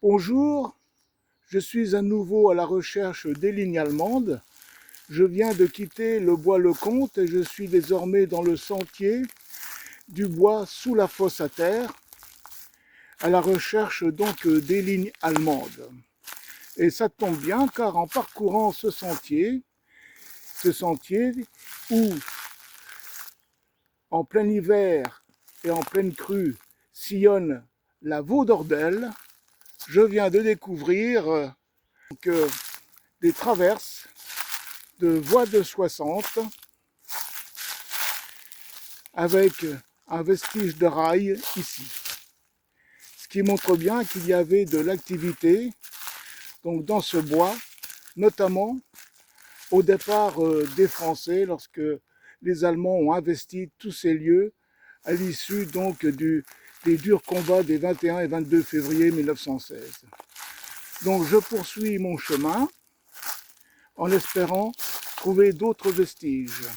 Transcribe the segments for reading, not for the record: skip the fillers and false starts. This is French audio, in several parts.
Bonjour, je suis à nouveau à la recherche des lignes allemandes. Je viens de quitter le bois Lecomte et je suis désormais dans le sentier du bois sous la fosse à terre, à la recherche donc des lignes allemandes. Et ça tombe bien car en parcourant ce sentier où en plein hiver et en pleine crue sillonne la Vaux d'Ordelle, je viens de découvrir des traverses de voies de 60 avec un vestige de rail ici. Ce qui montre bien qu'il y avait de l'activité donc dans ce bois, notamment au départ des Français lorsque les Allemands ont investi tous ces lieux à l'issue donc des durs combats des 21 et 22 février 1916. Donc je poursuis mon chemin en espérant trouver d'autres vestiges.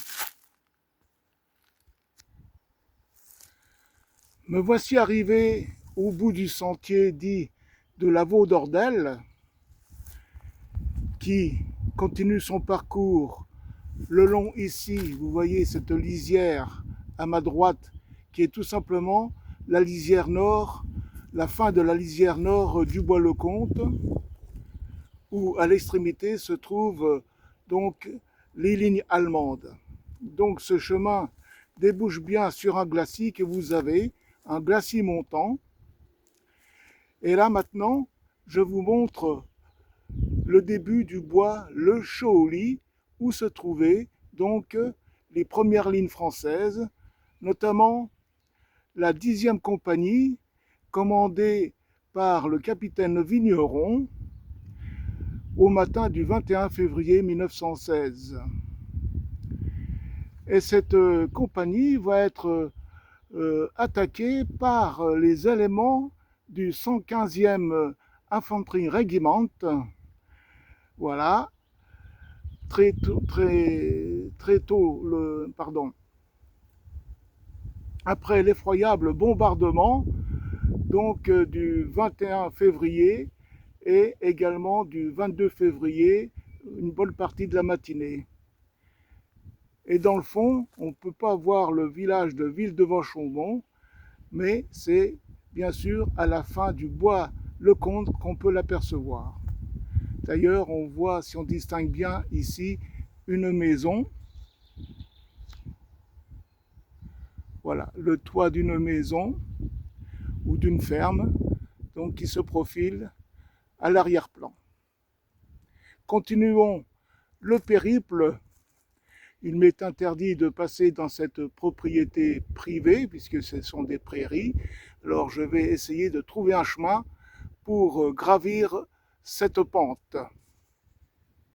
Me voici arrivé au bout du sentier dit de la Vaux d'Ordelle, qui continue son parcours le long ici. Vous voyez cette lisière à ma droite qui est tout simplement la lisière nord, la fin de la lisière nord du bois Lecomte, où à l'extrémité se trouvent donc les lignes allemandes. Donc ce chemin débouche bien sur un glacis que vous avez, un glacis montant. Et là maintenant, je vous montre le début du bois Le Chooli, où se trouvaient donc les premières lignes françaises, notamment la 10e compagnie, commandée par le capitaine Vigneron, au matin du 21 février 1916. Et cette compagnie va être attaquée par les éléments du 115e Infanterie Regiment. Voilà, très tôt, après l'effroyable bombardement donc du 21 février et également du 22 février, une bonne partie de la matinée. Et dans le fond, on ne peut pas voir le village de Ville-devant-Chaumont, mais c'est bien sûr à la fin du bois Lecomte qu'on peut l'apercevoir. D'ailleurs, on voit, si on distingue bien ici, une maison. Voilà, le toit d'une maison ou d'une ferme, donc qui se profile à l'arrière-plan. Continuons le périple. Il m'est interdit de passer dans cette propriété privée, puisque ce sont des prairies. Alors je vais essayer de trouver un chemin pour gravir cette pente.